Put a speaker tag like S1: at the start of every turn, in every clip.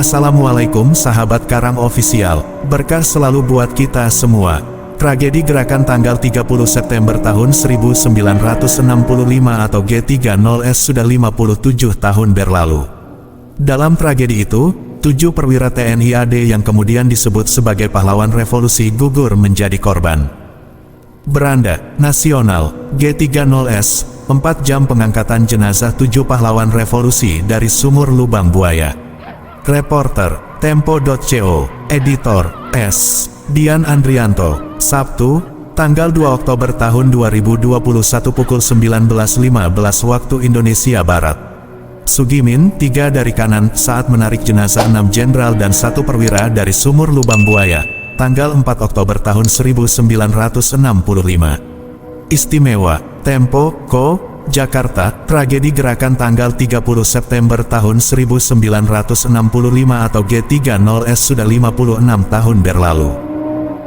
S1: Assalamualaikum sahabat Karang Official, berkah selalu buat kita semua. Tragedi gerakan tanggal 30 September tahun 1965 atau G30S sudah 57 tahun berlalu. Dalam tragedi itu, 7 perwira TNI AD yang kemudian disebut sebagai pahlawan revolusi gugur menjadi korban. Beranda Nasional G30S, 4 jam pengangkatan jenazah 7 pahlawan revolusi dari sumur lubang buaya. Reporter Tempo.co, Editor S. Dian Andrianto, Sabtu, tanggal 2 Oktober tahun 2021 pukul 19.15 waktu Indonesia Barat. Sugimin, 3 dari kanan saat menarik jenazah 6 jenderal dan 1 perwira dari sumur lubang buaya, tanggal 4 Oktober tahun 1965. Istimewa, Tempo.co, Jakarta, tragedi gerakan tanggal 30 September tahun 1965 atau G30S sudah 56 tahun berlalu.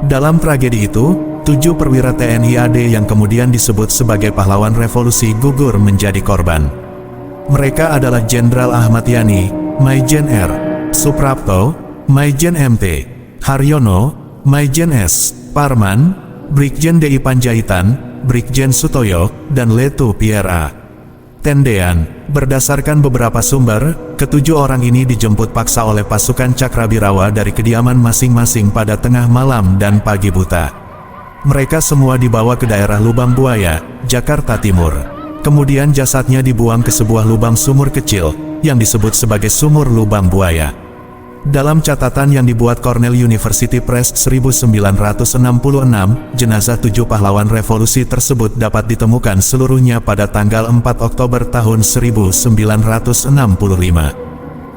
S1: Dalam tragedi itu, 7 perwira TNI AD yang kemudian disebut sebagai pahlawan revolusi gugur menjadi korban. Mereka adalah Jenderal Ahmad Yani, Maijen R. Suprapto, Maijen MT. Haryono, Maijen S. Parman, Brigjen DI Panjaitan, Brigjen Sutoyo, dan Letu Pierre. Tendean, berdasarkan beberapa sumber, ketujuh orang ini dijemput paksa oleh pasukan Cakrabirawa dari kediaman masing-masing pada tengah malam dan pagi buta. Mereka semua dibawa ke daerah Lubang Buaya, Jakarta Timur. Kemudian jasadnya dibuang ke sebuah lubang sumur kecil, yang disebut sebagai sumur lubang buaya. Dalam catatan yang dibuat Cornell University Press 1966, jenazah 7 pahlawan revolusi tersebut dapat ditemukan seluruhnya pada tanggal 4 Oktober tahun 1965.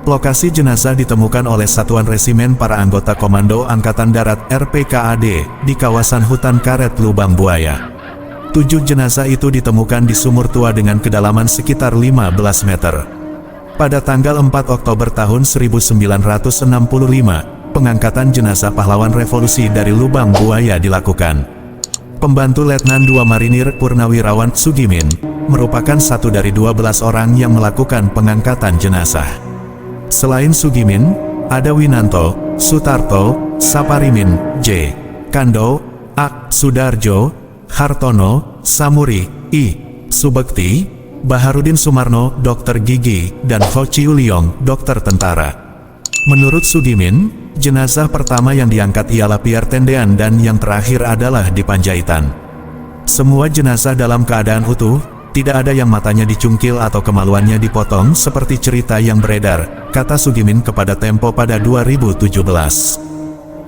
S1: Lokasi jenazah ditemukan oleh Satuan Resimen para anggota Komando Angkatan Darat RPKAD di kawasan hutan karet Lubang Buaya. 7 jenazah itu ditemukan di sumur tua dengan kedalaman sekitar 15 meter. Pada tanggal 4 Oktober tahun 1965, pengangkatan jenazah pahlawan revolusi dari Lubang Buaya dilakukan. Pembantu Letnan II Marinir Purnawirawan Sugimin, merupakan satu dari 12 orang yang melakukan pengangkatan jenazah. Selain Sugimin, ada Winanto, Sutarto, Saparimin, J. Kando, A. Sudarjo, Hartono, Samuri, I. Subekti, Baharudin Sumarno, Dr. Gigi, dan Ho Chiu Leong, dokter tentara. Menurut Sugimin, jenazah pertama yang diangkat ialah Pierre Tendean dan yang terakhir adalah di Panjaitan. Semua jenazah dalam keadaan utuh, tidak ada yang matanya dicungkil atau kemaluannya dipotong seperti cerita yang beredar, kata Sugimin kepada Tempo pada 2017.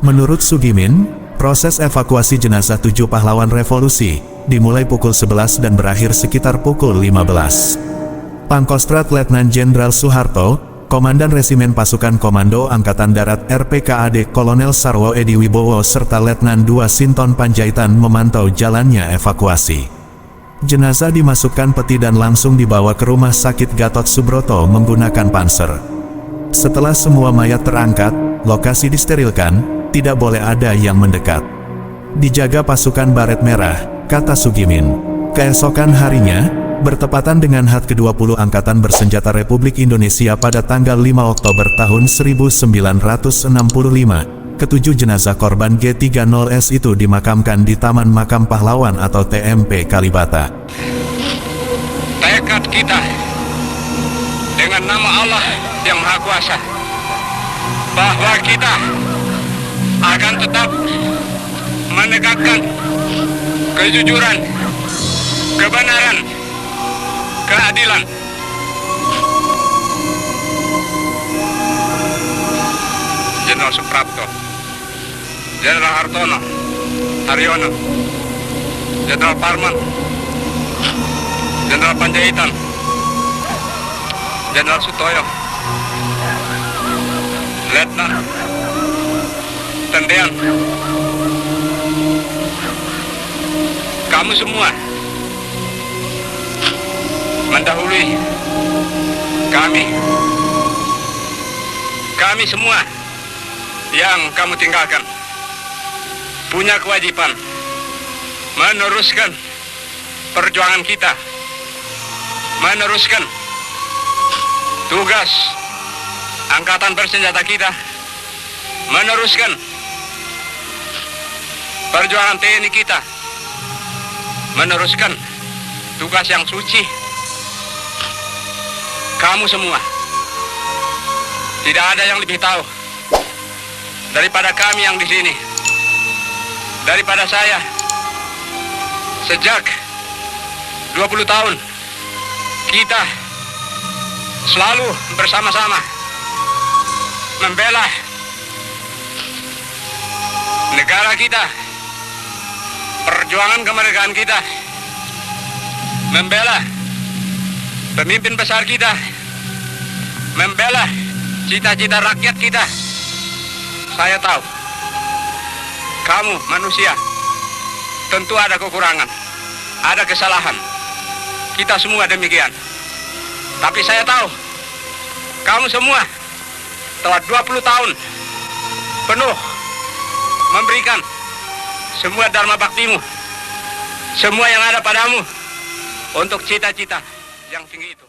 S1: Menurut Sugimin, proses evakuasi jenazah 7 pahlawan revolusi dimulai pukul 11 dan berakhir sekitar pukul 15. Pangkostrat Letnan Jenderal Soeharto, Komandan Resimen Pasukan Komando Angkatan Darat RPKAD Kolonel Sarwo Edi Wibowo serta Letnan II Sinton Panjaitan memantau jalannya evakuasi. Jenazah dimasukkan peti dan langsung dibawa ke Rumah Sakit Gatot Subroto menggunakan panser. Setelah semua mayat terangkat, lokasi disterilkan, tidak boleh ada yang mendekat. Dijaga pasukan baret merah, kata Sugimin. Keesokan harinya, bertepatan dengan HUT ke-20 Angkatan Bersenjata Republik Indonesia pada tanggal 5 Oktober tahun 1965, ketujuh jenazah korban G30S itu dimakamkan di Taman Makam Pahlawan atau TMP Kalibata.
S2: Tekad kita dengan nama Allah yang Maha Kuasa, bahwa kita akan tetap menegakkan kejujuran, kebenaran, keadilan. Jenderal Suprapto, Jenderal Hartono, Haryono, Jenderal Parman, Jenderal Panjaitan, Jenderal Sutoyo, Letnan Tendean, kamu semua mendahului kami semua yang kamu tinggalkan punya kewajiban meneruskan perjuangan kita, meneruskan tugas angkatan bersenjata kita meneruskan perjuangan TNI kita, meneruskan tugas yang suci. Kamu semua, tidak ada yang lebih tahu daripada kami yang di sini, daripada saya. Sejak 20 tahun kita selalu bersama-sama membela negara kita, perjuangan kemerdekaan kita, membela pemimpin besar kita, membela cita-cita rakyat kita. Saya tahu kamu manusia tentu ada kekurangan, ada kesalahan. Kita semua demikian. Tapi saya tahu kamu semua telah 20 tahun penuh memberikan semua dharma baktimu, semua yang ada padamu untuk cita-cita yang tinggi itu.